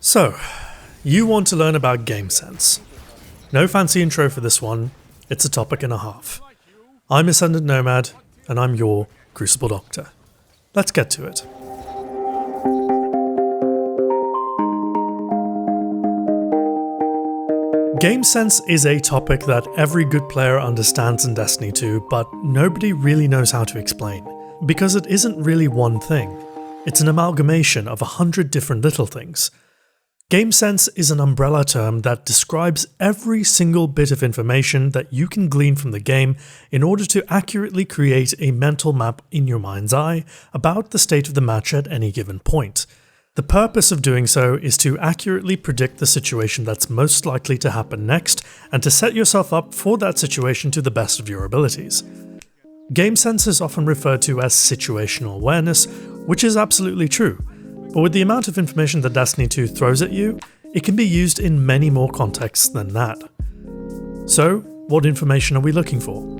So, you want to learn about game sense. No fancy intro for this one, it's a topic and a half. I'm Ascendant Nomad, and I'm your Crucible Doctor. Let's get to it. Game sense is a topic that every good player understands in Destiny 2, but nobody really knows how to explain. Because it isn't really one thing. It's an amalgamation of 100 different little things. Game sense is an umbrella term that describes every single bit of information that you can glean from the game in order to accurately create a mental map in your mind's eye about the state of the match at any given point. The purpose of doing so is to accurately predict the situation that's most likely to happen next and to set yourself up for that situation to the best of your abilities. Game sense is often referred to as situational awareness, which is absolutely true. But with the amount of information that Destiny 2 throws at you, it can be used in many more contexts than that. So, what information are we looking for?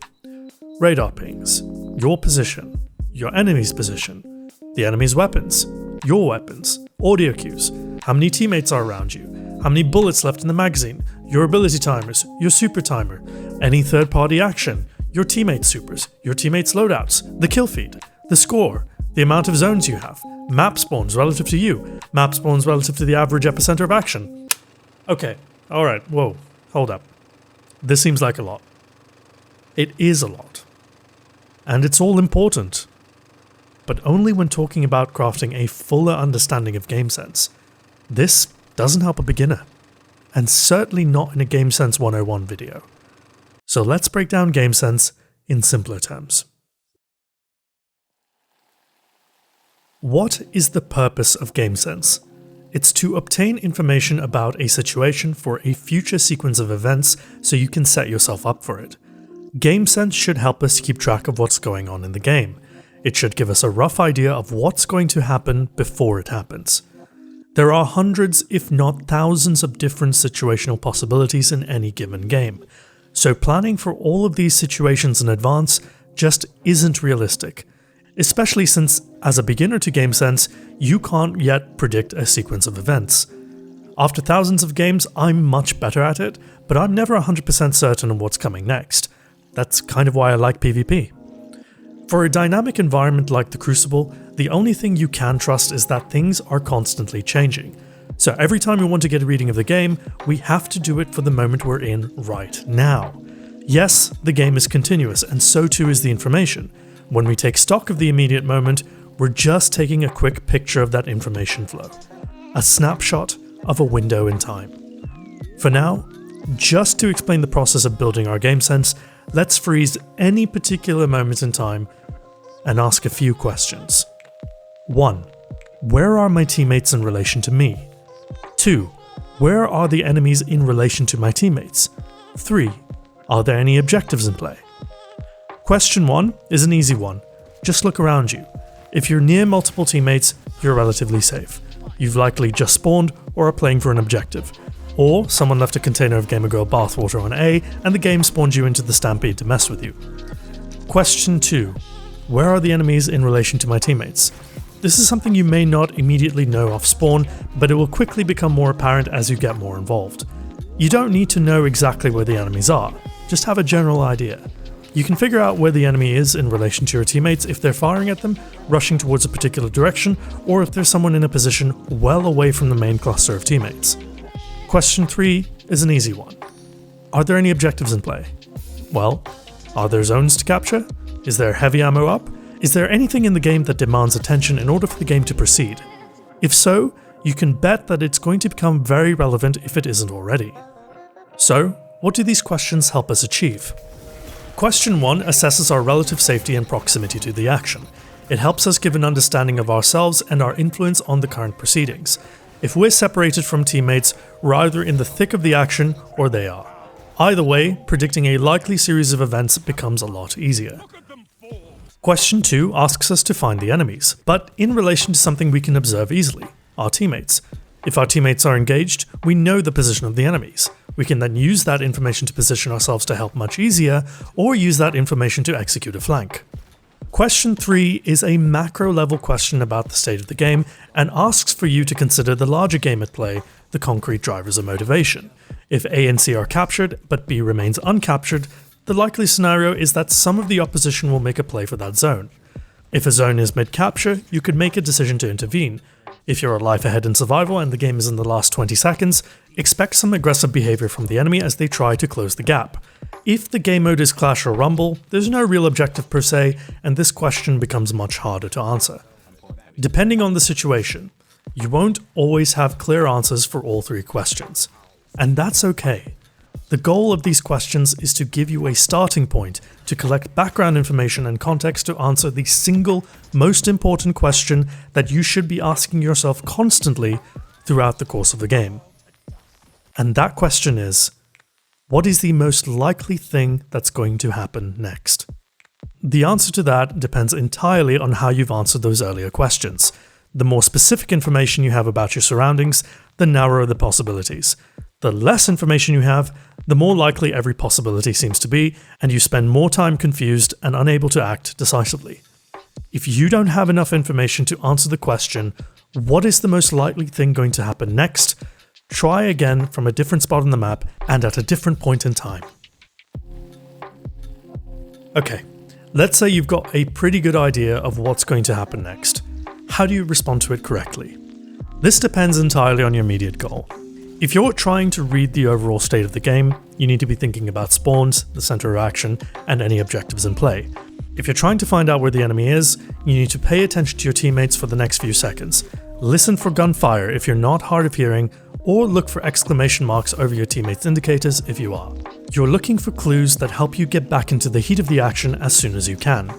Radar pings, your position, your enemy's position, the enemy's weapons, your weapons, audio cues, how many teammates are around you, how many bullets left in the magazine, your ability timers, your super timer, any third-party action, your teammates' supers, your teammates' loadouts, the kill feed, the score, the amount of zones you have, map spawns relative to you, map spawns relative to the average epicenter of action. Okay, alright, whoa, hold up. This seems like a lot. It is a lot. And it's all important. But only when talking about crafting a fuller understanding of game sense. This doesn't help a beginner. And certainly not in a Game Sense 101 video. So let's break down game sense in simpler terms. What is the purpose of game sense? It's to obtain information about a situation for a future sequence of events so you can set yourself up for it. Game sense should help us keep track of what's going on in the game. It should give us a rough idea of what's going to happen before it happens. There are hundreds, if not thousands, of different situational possibilities in any given game. So planning for all of these situations in advance just isn't realistic. Especially since, as a beginner to game sense, you can't yet predict a sequence of events. After thousands of games, I'm much better at it, but I'm never 100% certain on what's coming next. That's kind of why I like PvP. For a dynamic environment like the Crucible, the only thing you can trust is that things are constantly changing. So every time we want to get a reading of the game, we have to do it for the moment we're in right now. Yes, the game is continuous, and so too is the information. When we take stock of the immediate moment, we're just taking a quick picture of that information flow. A snapshot of a window in time. For now, just to explain the process of building our game sense, let's freeze any particular moment in time and ask a few questions. 1. Where are my teammates in relation to me? 2. Where are the enemies in relation to my teammates? 3. Are there any objectives in play? Question 1 is an easy one. Just look around you. If you're near multiple teammates, you're relatively safe. You've likely just spawned or are playing for an objective. Or someone left a container of Gamer Girl bathwater on A and the game spawned you into the stampede to mess with you. Question 2. Where are the enemies in relation to my teammates? This is something you may not immediately know off spawn, but it will quickly become more apparent as you get more involved. You don't need to know exactly where the enemies are, just have a general idea. You can figure out where the enemy is in relation to your teammates if they're firing at them, rushing towards a particular direction, or if there's someone in a position well away from the main cluster of teammates. Question 3 is an easy one. Are there any objectives in play? Well, are there zones to capture? Is there heavy ammo up? Is there anything in the game that demands attention in order for the game to proceed? If so, you can bet that it's going to become very relevant if it isn't already. So, what do these questions help us achieve? Question 1 assesses our relative safety and proximity to the action. It helps us give an understanding of ourselves and our influence on the current proceedings. If we're separated from teammates, we're either in the thick of the action or they are. Either way, predicting a likely series of events becomes a lot easier. Question 2 asks us to find the enemies, but in relation to something we can observe easily, our teammates. If our teammates are engaged, we know the position of the enemies. We can then use that information to position ourselves to help much easier, or use that information to execute a flank. Question 3 is a macro-level question about the state of the game and asks for you to consider the larger game at play, the concrete drivers of motivation. If A and C are captured, but B remains uncaptured, the likely scenario is that some of the opposition will make a play for that zone. If a zone is mid-capture, you could make a decision to intervene. If you're a life ahead in survival and the game is in the last 20 seconds, expect some aggressive behavior from the enemy as they try to close the gap. If the game mode is Clash or Rumble, there's no real objective per se, and this question becomes much harder to answer. Depending on the situation, you won't always have clear answers for all 3 questions. And that's okay. The goal of these questions is to give you a starting point to collect background information and context to answer the single most important question that you should be asking yourself constantly throughout the course of the game. And that question is, what is the most likely thing that's going to happen next? The answer to that depends entirely on how you've answered those earlier questions. The more specific information you have about your surroundings, the narrower the possibilities. The less information you have, the more likely every possibility seems to be, and you spend more time confused and unable to act decisively. If you don't have enough information to answer the question, what is the most likely thing going to happen next? Try again from a different spot on the map and at a different point in time. Okay, let's say you've got a pretty good idea of what's going to happen next. How do you respond to it correctly? This depends entirely on your immediate goal. If you're trying to read the overall state of the game, you need to be thinking about spawns, the center of action, and any objectives in play. If you're trying to find out where the enemy is, you need to pay attention to your teammates for the next few seconds. Listen for gunfire if you're not hard of hearing, or look for exclamation marks over your teammates' indicators if you are. You're looking for clues that help you get back into the heat of the action as soon as you can.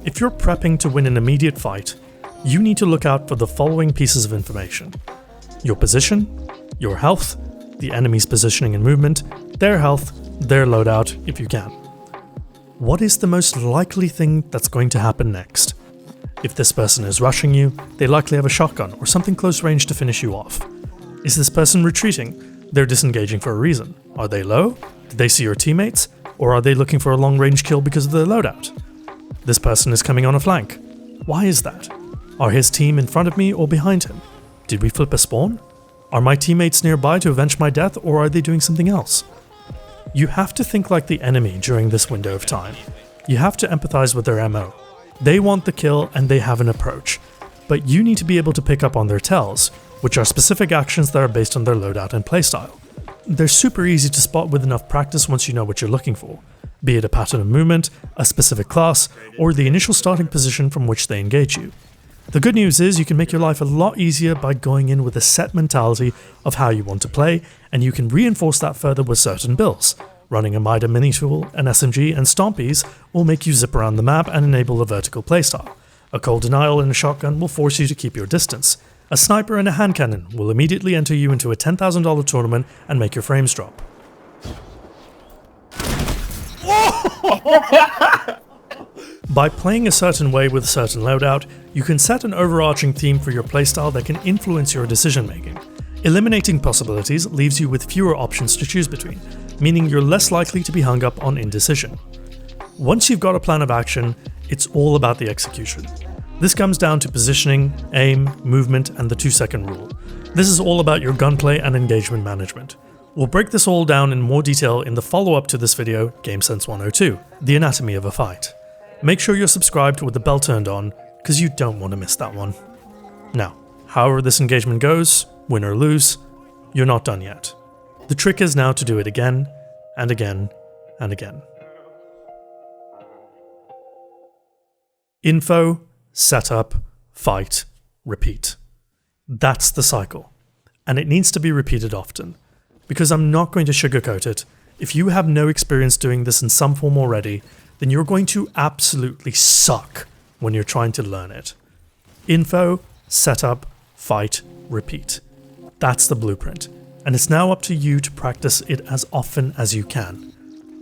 If you're prepping to win an immediate fight, you need to look out for the following pieces of information: your position, your health, the enemy's positioning and movement, their health, their loadout if you can. What is the most likely thing that's going to happen next? If this person is rushing you, they likely have a shotgun or something close range to finish you off. Is this person retreating? They're disengaging for a reason. Are they low? Did they see your teammates? Or are they looking for a long range kill because of their loadout? This person is coming on a flank. Why is that? Are his team in front of me or behind him? Did we flip a spawn? Are my teammates nearby to avenge my death, or are they doing something else? You have to think like the enemy during this window of time. You have to empathize with their MO. They want the kill and they have an approach, but you need to be able to pick up on their tells, which are specific actions that are based on their loadout and playstyle. They're super easy to spot with enough practice once you know what you're looking for, be it a pattern of movement, a specific class, or the initial starting position from which they engage you. The good news is you can make your life a lot easier by going in with a set mentality of how you want to play, and you can reinforce that further with certain builds. Running a Mida mini tool, an SMG, and Stompies will make you zip around the map and enable a vertical playstyle. A cold denial and a shotgun will force you to keep your distance. A sniper and a hand cannon will immediately enter you into a $10,000 tournament and make your frames drop. By playing a certain way with a certain loadout, you can set an overarching theme for your playstyle that can influence your decision making. Eliminating possibilities leaves you with fewer options to choose between, meaning you're less likely to be hung up on indecision. Once you've got a plan of action, it's all about the execution. This comes down to positioning, aim, movement, and the 2-second rule. This is all about your gunplay and engagement management. We'll break this all down in more detail in the follow-up to this video, GameSense 102, The Anatomy of a Fight. Make sure you're subscribed with the bell turned on, because you don't want to miss that one. Now, however this engagement goes, win or lose, you're not done yet. The trick is now to do it again, and again, and again. Info, setup, fight, repeat. That's the cycle. And it needs to be repeated often. Because I'm not going to sugarcoat it, if you have no experience doing this in some form already, then you're going to absolutely suck when you're trying to learn it. Info, setup, fight, repeat. That's the blueprint, and it's now up to you to practice it as often as you can.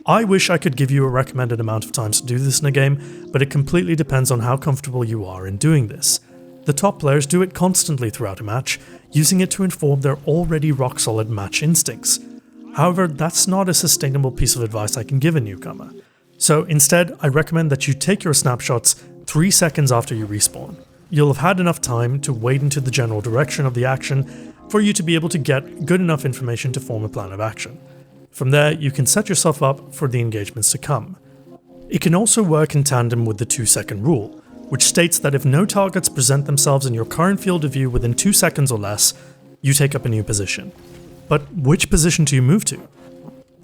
I wish I could give you a recommended amount of times to do this in a game, but it completely depends on how comfortable you are in doing this. The top players do it constantly throughout a match, using it to inform their already rock-solid match instincts. However, that's not a sustainable piece of advice I can give a newcomer. So instead, I recommend that you take your snapshots, 3 seconds after you respawn. You'll have had enough time to wade into the general direction of the action for you to be able to get good enough information to form a plan of action. From there, you can set yourself up for the engagements to come. It can also work in tandem with the 2-second rule, which states that if no targets present themselves in your current field of view within 2 seconds or less, you take up a new position. But which position do you move to?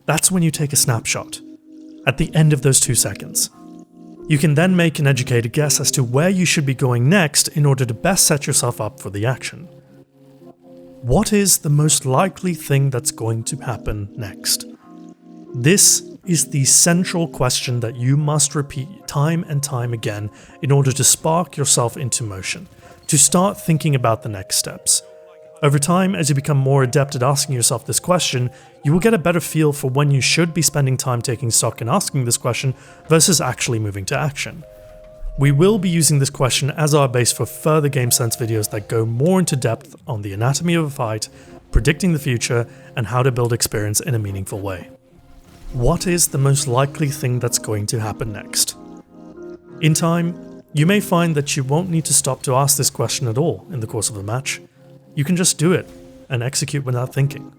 That's when you take a snapshot, at the end of those 2 seconds. You can then make an educated guess as to where you should be going next in order to best set yourself up for the action. What is the most likely thing that's going to happen next? This is the central question that you must repeat time and time again in order to spark yourself into motion, to start thinking about the next steps. Over time, as you become more adept at asking yourself this question, you will get a better feel for when you should be spending time taking stock and asking this question versus actually moving to action. We will be using this question as our base for further game sense videos that go more into depth on the anatomy of a fight, predicting the future, and how to build experience in a meaningful way. What is the most likely thing that's going to happen next? In time, you may find that you won't need to stop to ask this question at all in the course of a match. You can just do it and execute without thinking.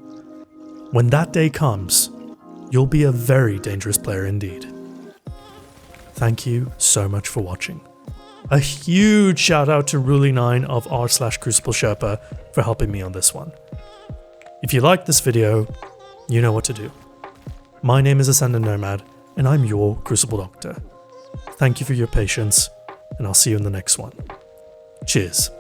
When that day comes, you'll be a very dangerous player indeed. Thank you so much for watching. A huge shout out to Ruli9 of r/Crucible Sherpa for helping me on this one. If you liked this video, you know what to do. My name is Ascendant Nomad, and I'm your Crucible Doctor. Thank you for your patience, and I'll see you in the next one. Cheers.